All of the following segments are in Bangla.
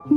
Hello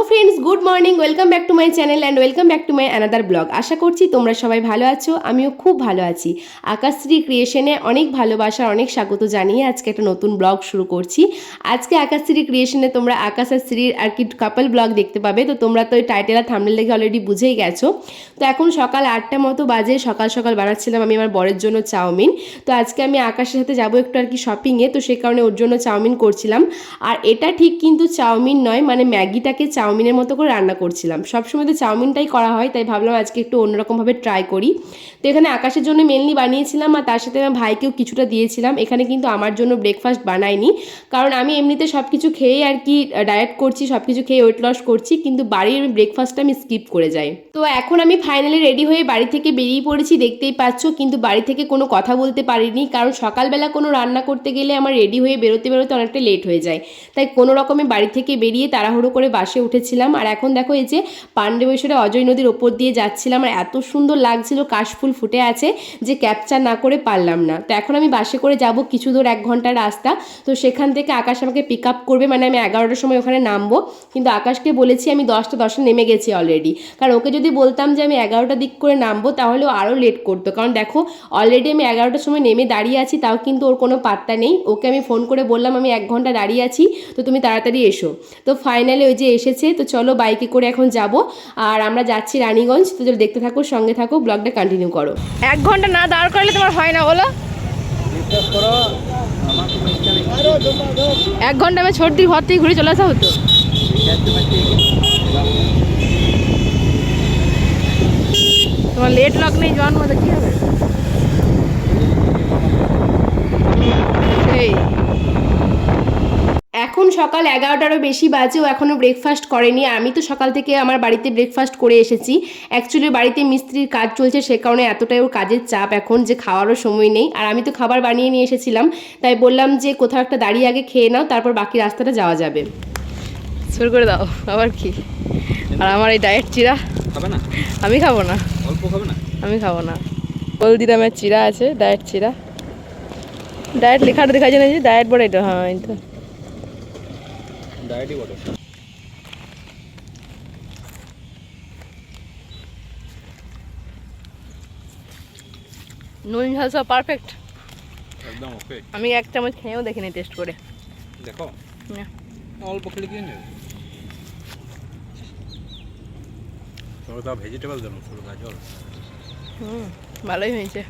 friends, good morning. Welcome back to my channel and welcome back to my another blog. আশা করছি তোমরা সবাই ভালো আছো, আমিও খুব ভালো আছি। আকাশশ্রী ক্রিয়েশনে অনেক ভালোবাসার অনেক স্বাগত জানিয়ে আজকে একটা নতুন ব্লগ শুরু করছি। আজকে আকাশশ্রী ক্রিয়েশনে তোমরা আকাশ আর শ্রীর আর কি কাপল ব্লগ দেখতে পাবে। তো তোমরা তো ওই টাইটেল আর থাম্বনেল দেখে অলরেডি বুঝেই গেছো। তো এখন সকাল 8টা মতো বাজে, সকাল সকাল বানাচ্ছিলাম আমি আমার বরের জন্য চাউমিন। তো আজকে আমি আকাশের সাথে যাবো একটু আর কি শপিংয়ে, তো সে কারণে ওর জন্য চাউমিন করছিলাম। আর এটা ঠিক কিন্তু চাউমিন নয়, মানে ম্যাগিটাকে চাউমিনের মতো করে রান্না করছিলাম। সবসময় তো চাউমিনটাই করা হয়, তাই ভাবলাম আজকে একটু অন্যরকমভাবে ট্রাই করি। তো এখানে আকাশের জন্য মেনলি বানিয়েছিলাম, আর তার সাথে আমার ভাইকেও কিছুটা দিয়েছিলাম। এখানে কিন্তু আমার জন্য ব্রেকফাস্ট বানাইনি, কারণ আমি এমনিতে সব কিছু খেয়েই আর কি ডায়েট করছি, সব কিছু খেয়ে ওয়েট লস করছি, কিন্তু বাড়ির ব্রেকফাস্টটা আমি স্কিপ করে যাই। তো এখন আমি ফাইনালি রেডি হয়ে বাড়ি থেকে বেরিয়ে পড়েছি, দেখতেই পাচ্ছ। কিন্তু বাড়ি থেকে কোনো কথা বলতে পারিনি, কারণ সকালবেলা কোনো রান্না করতে গেলে আমার রেডি হয়ে বেরোতে বেরোতে অনেকটা লেট হয়ে যায়। তাই কোনো রকমে বাড়ি থেকে বেরিয়ে তাড়াহুড়ো করে বাসে উঠেছিলাম। আর এখন দেখো এই যে পাণ্ডবেশ্বরে অজয় নদীর ওপর দিয়ে যাচ্ছিলাম, আর এত সুন্দর লাগছিল, কাশফুল ফুটে আছে যে ক্যাপচার না করে পারলাম না। তো এখন আমি বাসে করে যাব কিছু দূর, 1 ঘন্টার রাস্তা। তো সেখান থেকে আকাশ আমাকে পিক আপ করবে, মানে আমি 11টার সময় ওখানে নামবো। কিন্তু আকাশকে বলেছি আমি 10টা নেমে গেছি অলরেডি, কারণ ওকে যদি বলতাম যে আমি 11টার দিক করে নামবো তাহলে ও আরও লেট করতো। কারণ দেখো অলরেডি আমি 11টার সময় নেমে দাঁড়িয়ে আছি, তাও কিন্তু ওর কোনো পাত্তা নেই। ওকে আমি ফোন করে বললাম আমি 1 ঘন্টা দাঁড়িয়ে আছি, তো তুমি তাড়াতাড়ি এসো। তো ফাইনালি ওই যে এসেছে। তো চলো বাইকে করে এখন যাব, আর আমরা যাচ্ছি রানীগঞ্জ। তো চলো দেখতে থাকো, সঙ্গে থাকো, ব্লগটা কন্টিনিউ করো। 1 ঘন্টা না দাঁড় করলে তোমার হয় না, বলো? 1 ঘন্টা আমি ছোটদির ঘর থেকে ঘুরে চলে আসা হতো। তোমার লেট লক নেই জোয়ান মতো, কি হবে? এই এখন সকাল 11টারও বেশি বাজে, ও এখনও ব্রেকফাস্ট করেনি। আমি তো সকাল থেকে আমার বাড়িতে ব্রেকফাস্ট করে এসেছি। অ্যাকচুয়ালি বাড়িতে মিস্ত্রির কাজ চলছে, সে কারণে এতটাই ওর কাজের চাপ এখন যে খাওয়ারও সময় নেই। আর আমি তো খাবার বানিয়ে নিয়ে এসেছিলাম, তাই বললাম যে কোথাও একটা দাঁড়িয়ে আগে খেয়ে নাও, তারপর বাকি রাস্তাটা যাওয়া যাবে। শুরু করে দাও আবার কি। আর আমার এই ডায়েট চিরা খাবে না? আমি খাবো না। অল্প খাবে না? আমি খাবো না। হলদিরামের চিরা আছে, ডায়েট চিরা। ডায়েট লেখাটা দেখা যায় না, যে ডায়েট বড় এটা। হ্যাঁ, এই তো ডায়েটই বটে। নুন ঝাল সব পারফেক্ট, একদম ওকে। আমি 1 চামচ খেয়েও দেখিনি টেস্ট করে। দেখো না, অল্প খেলে কি নেই। ছোটটা ভেজিটেবল দেবো, ছোট গাজর। ভালোই হয়েছে।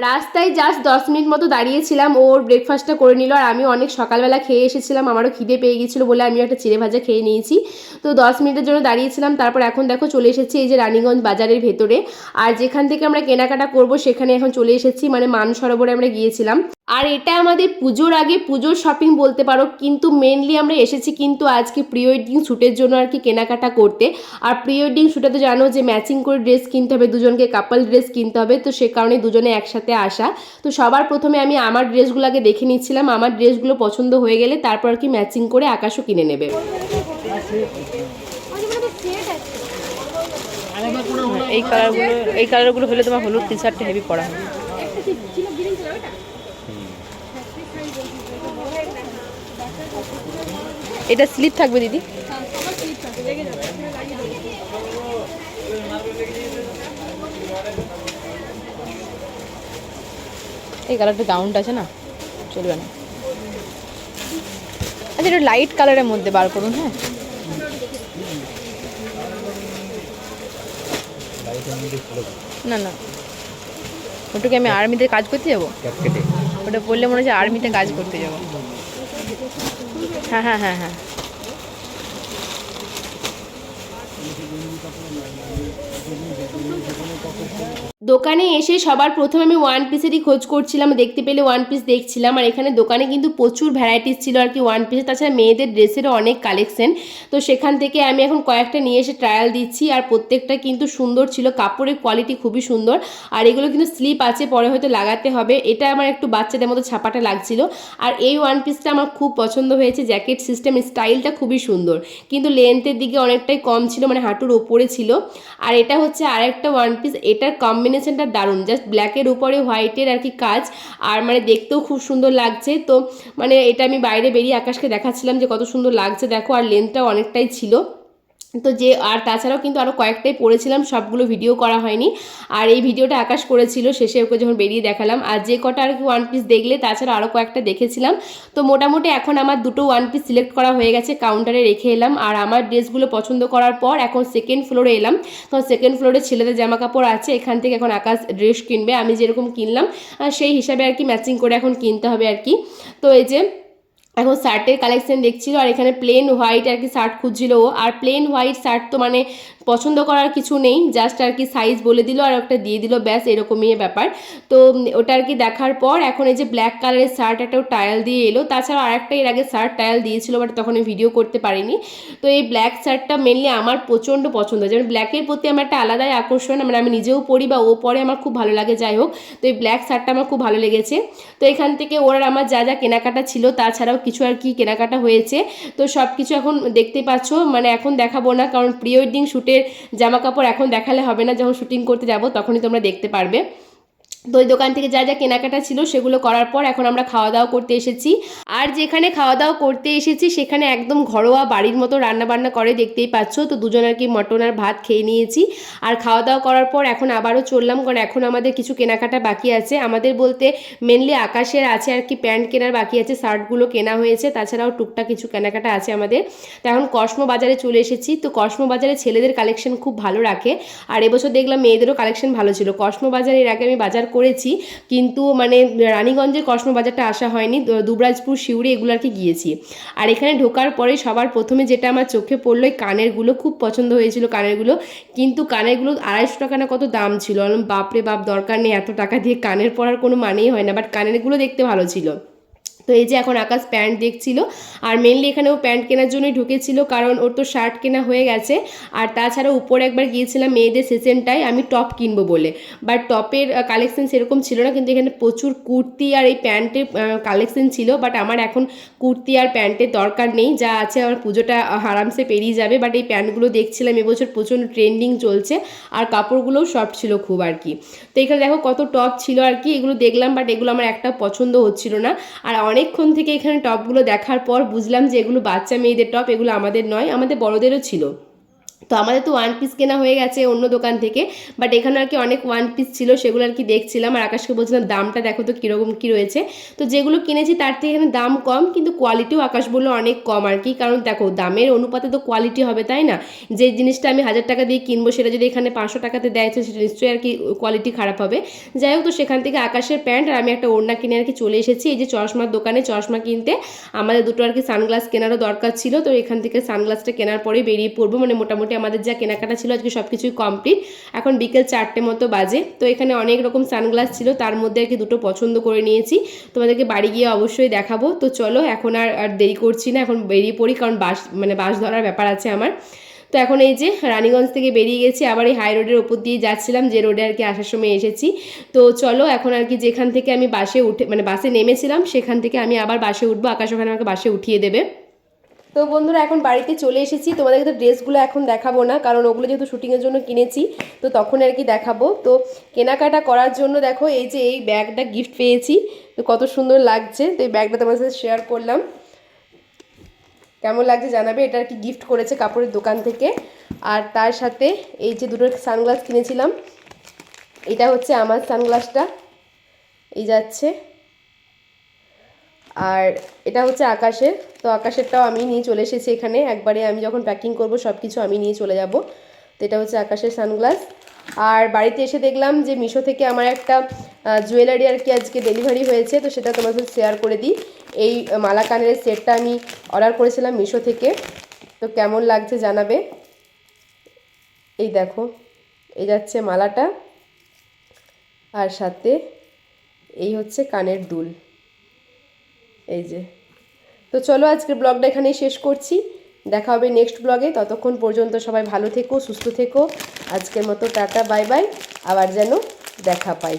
রাস্তায় জাস্ট 10 মিনিট মতো দাঁড়িয়েছিলাম, ওর ব্রেকফাস্টটা করে নিল। আর আমি অনেক সকালবেলা খেয়ে এসেছিলাম, আমারও খিদে পেয়ে গিয়েছিলো বলে আমিও একটা চিড়ে ভাজা খেয়ে নিয়েছি। তো 10 মিনিটের জন্য দাঁড়িয়েছিলাম, তারপর এখন দেখো চলে এসেছি এই যে রানীগঞ্জ বাজারের ভেতরে। আর যেখান থেকে আমরা কেনাকাটা করব সেখানে এখন চলে এসেছি, মানে মানসরোবরে আমরা গিয়েছিলাম। আর এটা আমাদের পুজোর আগে পুজোর শপিং বলতে পারো, কিন্তু মেনলি আমরা এসেছি কিন্তু আজকে প্রি ওয়েডিং শ্যুটের জন্য আর কি কেনাকাটা করতে। আর প্রি ওয়েডিং শ্যুটে তো জানো যে ম্যাচিং করে ড্রেস কিনতে হবে, দুজনকে কাপল ড্রেস কিনতে হবে। তো সে কারণে দুজনে একসাথে আসা। তো সবার প্রথমে আমি আমার ড্রেসগুলোকে দেখে নিচ্ছিলাম, আমার ড্রেসগুলো পছন্দ হয়ে গেলে তারপর আর কি ম্যাচিং করে আকাশও কিনে নেবে। এই কালারগুলো হলে তোমার হলুদ টি শার্টটা হেভি পরা হবে। এটা স্লিপ থাকবে দিদি। এই কালারটা গাউনটা আছে না, চলবে না। আচ্ছা, এটা লাইট কালারের মধ্যে বার করুন। হ্যাঁ, না না, ওটাকে আমি আর্মিতে কাজ করতে যাবো, ওটা বললে মনে হচ্ছে আর্মিতে কাজ করতে যাবো। হ্যাঁ হ্যাঁ হ্যাঁ হ্যাঁ। দোকানে এসে সবার প্রথমে আমি ওয়ান পিসেরই খোঁজ করছিলাম, দেখতে পেলে ওয়ান পিস দেখছিলাম। আর এখানে দোকানে কিন্তু প্রচুর ভ্যারাইটিস ছিল আর কি ওয়ান পিসে, তাছাড়া মেয়েদের ড্রেসেরও অনেক কালেকশন। তো সেখান থেকে আমি এখন কয়েকটা নিয়ে এসে ট্রায়াল দিচ্ছি, আর প্রত্যেকটা কিন্তু সুন্দর ছিল, কাপড়ের কোয়ালিটি খুবই সুন্দর। আর এগুলো কিন্তু স্লিপ আছে, পরে হয়তো লাগাতে হবে। এটা আমার একটু বাচ্চাদের মতো ছাপাটা লাগছিল। আর এই ওয়ান পিসটা আমার খুব পছন্দ হয়েছে, জ্যাকেট সিস্টেম, স্টাইলটা খুবই সুন্দর, কিন্তু লেন্থের দিকে অনেকটাই কম ছিল, মানে হাঁটুর ওপরে ছিল। আর এটা হচ্ছে আরেকটা ওয়ান পিস, এটার কম্বিনেশনটা দারুণ, জাস্ট ব্ল্যাকের উপরে হোয়াইটের আর কি কাজ, আর মানে দেখতেও খুব সুন্দর লাগছে। তো মানে এটা আমি বাইরে বেরিয়ে আকাশকে দেখাচ্ছিলাম যে কত সুন্দর লাগছে দেখো, আর লেন্থটাও অনেকটাই ছিল। তো যে আর তাছাড়াও কিন্তু আরও কয়েকটাই পড়েছিলাম, সবগুলো ভিডিও করা হয়নি। আর এই ভিডিওটা আকাশ করেছিল, শেষে ওকে যখন বেরিয়ে দেখালাম। আর যে কটা আর কি ওয়ান পিস দেখলে, তাছাড়া আরও কয়েকটা দেখেছিলাম। তো মোটামুটি এখন আমার দুটো ওয়ান পিস সিলেক্ট করা হয়ে গেছে, কাউন্টারে রেখে এলাম। আর আমার ড্রেসগুলো পছন্দ করার পর এখন সেকেন্ড ফ্লোরে এলাম। তো সেকেন্ড ফ্লোরে ছেলেদের জামা কাপড় আছে, এখান থেকে এখন আকাশ ড্রেস কিনবে, আমি যেরকম কিনলাম সেই হিসাবে আর কি ম্যাচিং করে এখন কিনতে হবে আর কি। তো এই যে এখন শার্টের কালেকশন দেখছিল, আর এখানে প্লেন হোয়াইট আর কি শার্ট খুঁজছিল ও। আর প্লেন হোয়াইট শার্ট তো মানে পছন্দ করার কিছু নেই, জাস্ট আর কি সাইজ বলে দিল আর একটা দিয়ে দিল, ব্যাস এরকমই ব্যাপার। তো ওটা আর কি দেখার পর এখন এই যে ব্ল্যাক কালারের শার্ট একটাও ট্রায়াল দিয়ে এলো, তাছাড়া আরেকটা এর আগে শার্ট ট্রায়াল দিয়েছিল, বাট তখন আমি ভিডিও করতে পারিনি। তো এই ব্ল্যাক শার্টটা মেনলি আমার প্রচণ্ড পছন্দ, যেমন ব্ল্যাকের প্রতি আমার একটা আলাদাই আকর্ষণ, মানে আমি নিজেও পরি বা ও পরে, আমার খুব ভালো লাগে। যাই হোক, তো এই ব্ল্যাক শার্টটা আমার খুব ভালো লেগেছে। তো এখান থেকে ওর আর আমার যা যা কেনাকাটা ছিল, তাছাড়াও কিছু আর কি কেনাকাটা হয়েছে, তো সব কিছু এখন দেখতে পাচ্ছ। মানে এখন দেখাবো না, কারণ প্রি ওয়েডিং শ্যুটের জামা কাপড় এখন দেখালে হবে না, যখন শুটিং করতে যাব তখনই তোমরা দেখতে পারবে। তো ওই দোকান থেকে যা যা কেনাকাটা ছিল সেগুলো করার পর এখন আমরা খাওয়া দাওয়া করতে এসেছি। আর যেখানে খাওয়া দাওয়া করতে এসেছি সেখানে একদম ঘরোয়া বাড়ির মতো রান্না বান্না করে, দেখতেই পাচ্ছ। তো দুজন আর কি মটন আর ভাত খেয়ে নিয়েছি। আর খাওয়া দাওয়া করার পর এখন আবারও চললাম, কারণ এখন আমাদের কিছু কেনাকাটা বাকি আছে। আমাদের বলতে মেনলি আকাশের আছে আর কি প্যান্ট কেনার বাকি আছে, শার্টগুলো কেনা হয়েছে, তাছাড়াও টুকটাক কিছু কেনাকাটা আছে আমাদের। তো এখন কসমো বাজারে চলে এসেছি। তো কসমো বাজারে ছেলেদের কালেকশন খুব ভালো রাখে, আর এবছর দেখলাম মেয়েদেরও কালেকশন ভালো ছিল। কসমো বাজারে এর আগে আমি বাজার করেছি, কিন্তু মানে রানীগঞ্জের কসমো বাজারটা আসা হয়নি, দুবরাজপুর, সিউড়ি এগুলো আর কি গিয়েছি। আর এখানে ঢোকার পরে সবার প্রথমে যেটা আমার চোখে পড়লো, এই কানেরগুলো খুব পছন্দ হয়েছিল কানেরগুলো, কিন্তু কানেরগুলো 250 টাকা না কত দাম ছিল। বাপরে বাপ, দরকার নেই এত টাকা দিয়ে কানের পরার কোনো মানেই হয় না, বাট কানেরগুলো দেখতে ভালো ছিল। তো এই যে এখন আকাশ প্যান্ট দেখছিল, আর মেনলি এখানে ও প্যান্ট কেনার জন্যই ঢুকেছিল, কারণ ওর তো শার্ট কেনা হয়ে গেছে। আর তাছাড়া উপরে একবার গিয়েছিলাম মেয়েদের সেশনটায় আমি টপ কিনবো বলে, বাট টপের কালেকশন সেরকম ছিল না, কিন্তু এখানে প্রচুর কুর্তি আর এই প্যান্টের কালেকশন ছিল। বাট আমার এখন কুর্তি আর প্যান্টের দরকার নেই, যা আছে আমার পুজোটা আরামসে পেরিয়ে যাবে। বাট এই প্যান্টগুলো দেখছিলাম এবছর প্রচণ্ড ট্রেন্ডিং চলছে, আর কাপড়গুলোও সফট ছিল খুব আর কি। তো এখানে দেখো কত টপ ছিল আর কি, এগুলো দেখলাম, বাট এগুলো আমার একটা পছন্দ হচ্ছিল না। আর অনেকক্ষণ থেকে এখানে টপগুলো দেখার পর বুঝলাম যে এগুলো বাচ্চা মেয়েদের টপ, এগুলো আমাদের নয়, আমাদের বড়দেরও ছিল। তো আমাদের তো ওয়ান পিস কেনা হয়ে গেছে অন্য দোকান থেকে, বাট এখানে আর কি অনেক ওয়ান পিস ছিল, সেগুলো আর কি দেখছিলাম। আর আকাশকে বলছিলাম দামটা দেখো তো কীরকম কী রয়েছে। তো যেগুলো কিনেছি তার থেকে এখানে দাম কম, কিন্তু কোয়ালিটিও আকাশ বললো অনেক কম আর কি, কারণ দেখো দামের অনুপাতে তো কোয়ালিটি হবে, তাই না? যে জিনিসটা আমি 1000 টাকা দিয়ে কিনবো, সেটা যদি এখানে 500 টাকাতে দেয় তো সেটা নিশ্চয়ই আর কি কোয়ালিটি খারাপ হবে। যাই হোক, তো সেখান থেকে আকাশের প্যান্ট আর আমি একটা ওড়না কিনে আর কি চলে এসেছি এই যে চশমার দোকানে চশমা কিনতে। আমাদের দুটো আর কি সানগ্লাস কেনারও দরকার ছিল, তো এখান থেকে সানগ্লাসটা কেনার পরেই বেরিয়ে পড়বো। মানে মোটামুটি আমাদের যা কেনাকাটা ছিল আজকে সব কিছুই কমপ্লিট। এখন বিকেল 4টে মতো বাজে। তো এখানে অনেক রকম সানগ্লাস ছিল, তার মধ্যে আর কি দুটো পছন্দ করে নিয়েছি, তোমাদেরকে বাড়ি গিয়ে অবশ্যই দেখাবো। তো চলো এখন আর দেরি করছি না, এখন বেরিয়ে পড়ি, কারণ বাস ধরার ব্যাপার আছে আমার। তো এখন এই যে রানীগঞ্জ থেকে বেরিয়ে গেছি, আবার এই হাই রোডের ওপর দিয়ে যাচ্ছিলাম, যে রোডে আর কি আসার সময় এসেছি। তো চলো এখন আর কি যেখান থেকে আমি বাসে উঠে মানে বাসে নেমেছিলাম সেখান থেকে আমি আবার বাসে উঠবো, আকাশ ওখানে আমাকে বাসে উঠিয়ে দেবে। তো বন্ধুরা এখন বাড়িতে চলে এসেছি, তোমাদেরকে তো ড্রেসগুলো এখন দেখাবো না, কারণ ওগুলো যেহেতু শুটিংয়ের জন্য কিনেছি, তো তখন আর কি দেখাবো। তো কেনাকাটা করার জন্য দেখো এই যে এই ব্যাগটা গিফট পেয়েছি, তো কত সুন্দর লাগছে। তো এই ব্যাগটা তোমার সাথে শেয়ার করলাম, কেমন লাগছে জানাবে। এটা আর কি গিফট করেছে কাপড়ের দোকান থেকে। আর তার সাথে এই যে দুটো সানগ্লাস কিনেছিলাম, এটা হচ্ছে আমার সানগ্লাসটা, এই যাচ্ছে। আর এটা হচ্ছে আকাশের, তো আকাশেরটাও আমি নিয়ে চলে এসেছি এখানে, একবারে আমি যখন প্যাকিং করব সব কিছু আমি নিয়ে চলে যাব। তো এটা হচ্ছে আকাশের সানগ্লাস। আর বাড়িতে এসে দেখলাম যে মিশো থেকে আমার একটা জুয়েলারি আর কি আজকে ডেলিভারি হয়েছে, তো সেটা তোমার সাথে শেয়ার করে দিই। এই মালা কানের সেটটা আমি অর্ডার করেছিলাম মিশো থেকে, তো কেমন লাগছে জানাবে। এই দেখো, এই যাচ্ছে মালাটা, আর সাথে এই হচ্ছে কানের দুল, এই যে। তো চলো আজকের ব্লগটা এখানেই শেষ করছি, দেখা হবে নেক্সট ব্লগে। ততক্ষণ পর্যন্ত সবাই ভালো থেকো, সুস্থ থেকো। আজকের মতো টাটা, বাই বাই, আবার যেন দেখা পাই।